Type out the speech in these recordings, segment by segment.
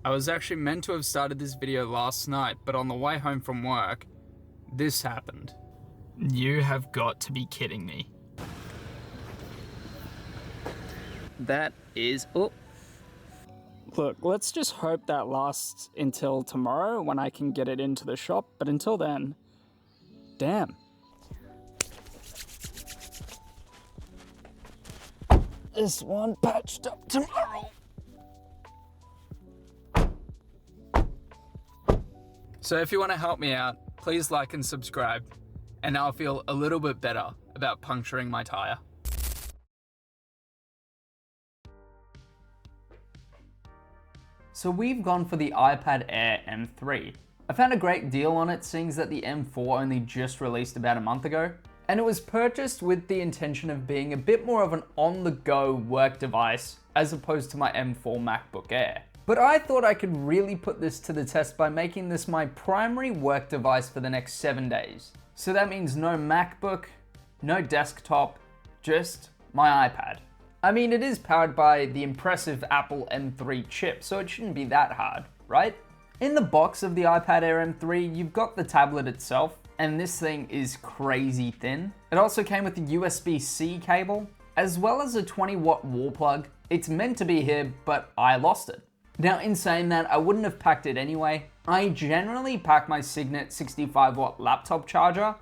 I was actually meant to have started this video last night, but on the way home from work, this happened. You have got to be kidding me. That is... Oh. Look, let's just hope that lasts until tomorrow when I can get it into the shop, but until then, damn. This one patched up tomorrow. So if you want to help me out, please like and subscribe, and I'll feel a little bit better about puncturing my tire. So we've gone for the iPad Air M3. I found a great deal on it, seeing that the M4 only just released about a month ago, and it was purchased with the intention of being a bit more of an on-the-go work device as opposed to my M4 MacBook Air. But I thought I could really put this to the test by making this my primary work device for the next 7 days. So that means no MacBook, no desktop, just my iPad. I mean, it is powered by the impressive Apple M3 chip, so it shouldn't be that hard, right? In the box of the iPad Air M3, you've got the tablet itself, and this thing is crazy thin. It also came with a USB-C cable, as well as a 20-watt wall plug. It's meant to be here, but I lost it. Now, in saying that, I wouldn't have packed it anyway. I generally pack my Signet 65-watt laptop charger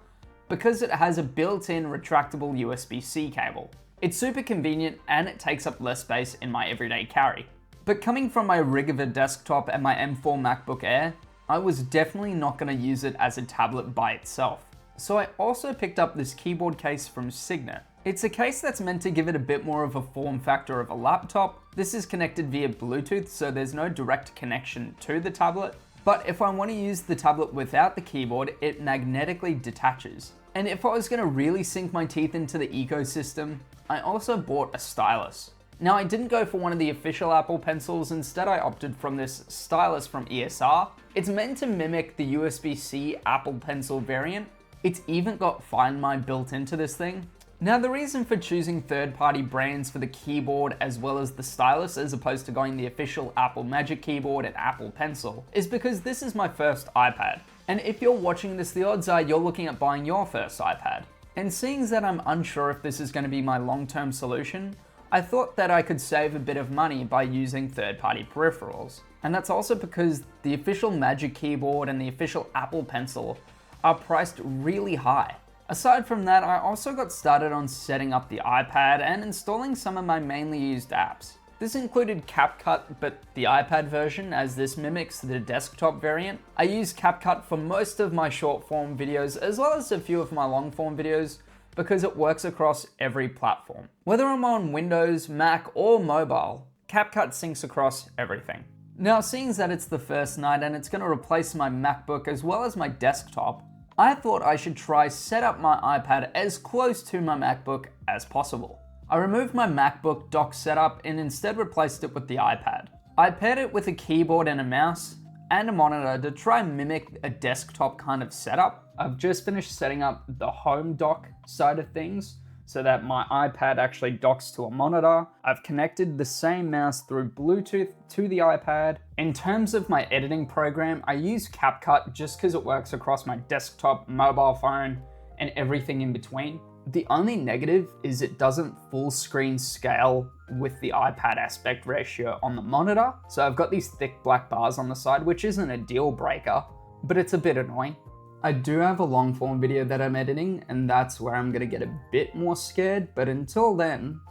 because it has a built-in retractable USB-C cable. It's super convenient and it takes up less space in my everyday carry. But coming from my rig of a desktop and my M4 MacBook Air, I was definitely not going to use it as a tablet by itself. So I also picked up this keyboard case from Signet. It's a case that's meant to give it a bit more of a form factor of a laptop. This is connected via Bluetooth, so there's no direct connection to the tablet. But if I want to use the tablet without the keyboard, it magnetically detaches. And if I was going to really sink my teeth into the ecosystem, I also bought a stylus. Now, I didn't go for one of the official Apple pencils, instead I opted from this stylus from ESR. It's meant to mimic the USB-C Apple Pencil variant. It's even got Find My built into this thing. Now, the reason for choosing third-party brands for the keyboard as well as the stylus as opposed to going the official Apple Magic Keyboard and Apple Pencil is because this is my first iPad. And if you're watching this, the odds are you're looking at buying your first iPad. And seeing that I'm unsure if this is going to be my long-term solution, I thought that I could save a bit of money by using third-party peripherals. And that's also because the official Magic Keyboard and the official Apple Pencil are priced really high. Aside from that, I also got started on setting up the iPad and installing some of my mainly used apps. This included CapCut, but the iPad version, as this mimics the desktop variant. I use CapCut for most of my short form videos as well as a few of my long form videos because it works across every platform. Whether I'm on Windows, Mac, or mobile, CapCut syncs across everything. Now, seeing that it's the first night and it's going to replace my MacBook as well as my desktop, I thought I should try set up my iPad as close to my MacBook as possible. I removed my MacBook dock setup and instead replaced it with the iPad. I paired it with a keyboard and a mouse and a monitor to try and mimic a desktop kind of setup. I've just finished setting up the home dock side of things so that my iPad actually docks to a monitor. I've connected the same mouse through Bluetooth to the iPad. In terms of my editing program, I use CapCut just because it works across my desktop, mobile phone, and everything in between. The only negative is it doesn't full screen scale with the iPad aspect ratio on the monitor. So I've got these thick black bars on the side, which isn't a deal breaker, but it's a bit annoying. I do have a long form video that I'm editing, and that's where I'm gonna get a bit more scared, but until then,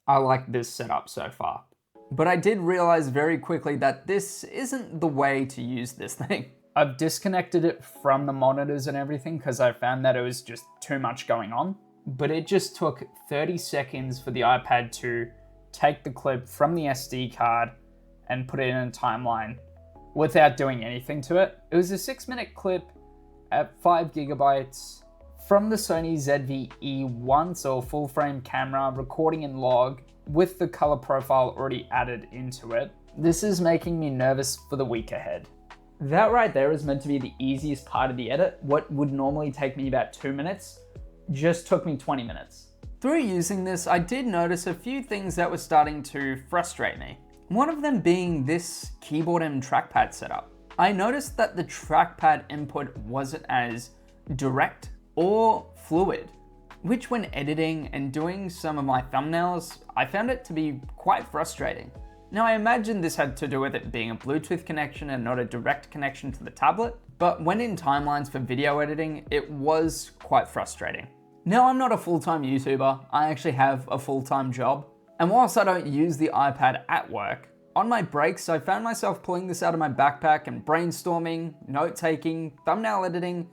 I like this setup so far. But I did realize very quickly that this isn't the way to use this thing. I've disconnected it from the monitors and everything because I found that it was just too much going on. But it just took 30 seconds for the iPad to take the clip from the SD card and put it in a timeline without doing anything to it. It was a 6-minute clip at 5 gigabytes from the Sony ZV-E1, so a full frame camera, recording in log with the color profile already added into it. This is making me nervous for the week ahead. That right there is meant to be the easiest part of the edit. What would normally take me about 2 minutes just took me 20 minutes. Through using this, I did notice a few things that were starting to frustrate me. One of them being this keyboard and trackpad setup. I noticed that the trackpad input wasn't as direct or fluid, which when editing and doing some of my thumbnails, I found it to be quite frustrating. Now I imagine this had to do with it being a Bluetooth connection and not a direct connection to the tablet, but when in timelines for video editing, it was quite frustrating. Now I'm not a full-time YouTuber, I actually have a full-time job, and whilst I don't use the iPad at work, on my breaks I found myself pulling this out of my backpack and brainstorming, note-taking, thumbnail editing,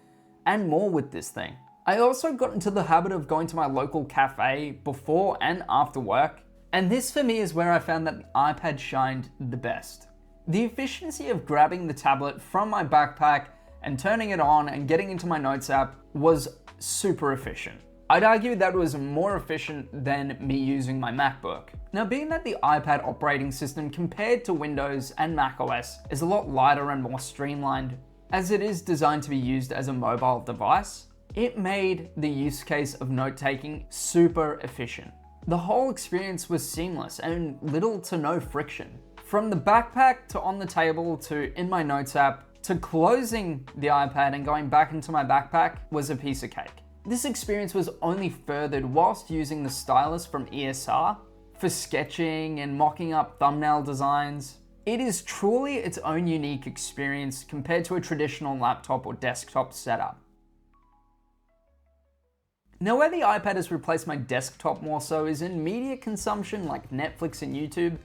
and more with this thing. I also got into the habit of going to my local cafe before and after work, and this for me is where I found that the iPad shined the best. The efficiency of grabbing the tablet from my backpack and turning it on and getting into my Notes app was super efficient. I'd argue that was more efficient than me using my MacBook. Now, being that the iPad operating system compared to Windows and macOS is a lot lighter and more streamlined, as it is designed to be used as a mobile device, it made the use case of note-taking super efficient. The whole experience was seamless and little to no friction. From the backpack to on the table to in my Notes app to closing the iPad and going back into my backpack was a piece of cake. This experience was only furthered whilst using the stylus from ESR for sketching and mocking up thumbnail designs. It is truly its own unique experience compared to a traditional laptop or desktop setup. Now, where the iPad has replaced my desktop more so is in media consumption like Netflix and YouTube,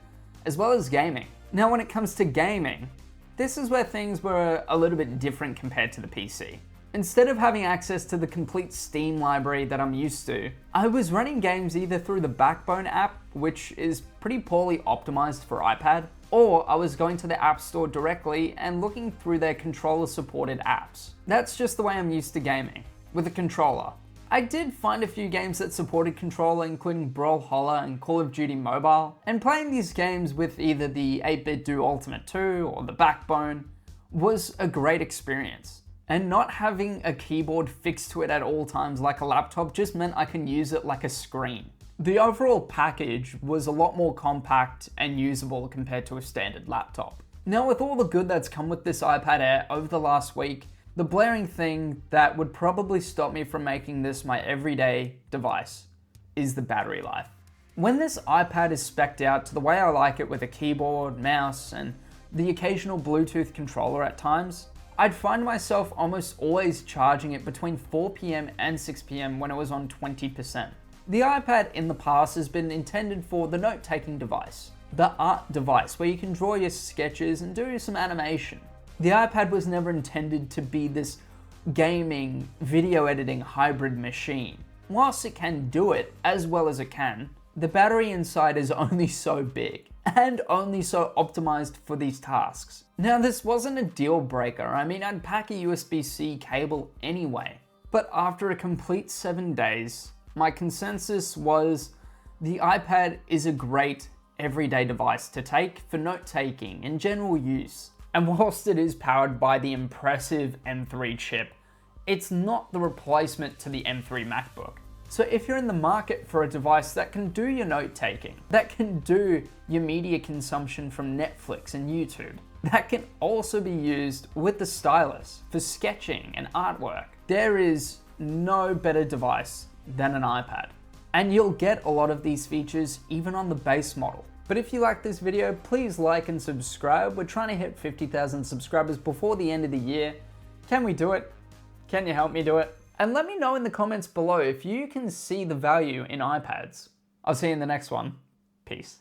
as well as gaming. Now, when it comes to gaming, this is where things were a little bit different compared to the PC. Instead of having access to the complete Steam library that I'm used to, I was running games either through the Backbone app, which is pretty poorly optimized for iPad, or I was going to the App Store directly and looking through their controller-supported apps. That's just the way I'm used to gaming, with a controller. I did find a few games that supported controller, including Brawlhalla and Call of Duty Mobile, and playing these games with either the 8-Bit Do Ultimate 2 or the Backbone was a great experience. And not having a keyboard fixed to it at all times like a laptop just meant I can use it like a screen. The overall package was a lot more compact and usable compared to a standard laptop. Now, with all the good that's come with this iPad Air over the last week, the blaring thing that would probably stop me from making this my everyday device is the battery life. When this iPad is spec'd out to the way I like it with a keyboard, mouse, and the occasional Bluetooth controller at times, I'd find myself almost always charging it between 4 PM and 6 PM when it was on 20%. The iPad in the past has been intended for the note-taking device, the art device where you can draw your sketches and do some animation. The iPad was never intended to be this gaming, video editing hybrid machine. Whilst it can do it as well as it can, the battery inside is only so big and only so optimized for these tasks. Now, this wasn't a deal breaker. I mean, I'd pack a USB-C cable anyway. But after a complete 7 days, my consensus was the iPad is a great everyday device to take for note-taking and general use. And whilst it is powered by the impressive M3 chip, it's not the replacement to the M3 MacBook. So if you're in the market for a device that can do your note-taking, that can do your media consumption from Netflix and YouTube, that can also be used with the stylus for sketching and artwork, there is no better device than an iPad. And you'll get a lot of these features even on the base model. But if you like this video, please like and subscribe. We're trying to hit 50,000 subscribers before the end of the year. Can we do it? Can you help me do it? And let me know in the comments below if you can see the value in iPads. I'll see you in the next one. Peace.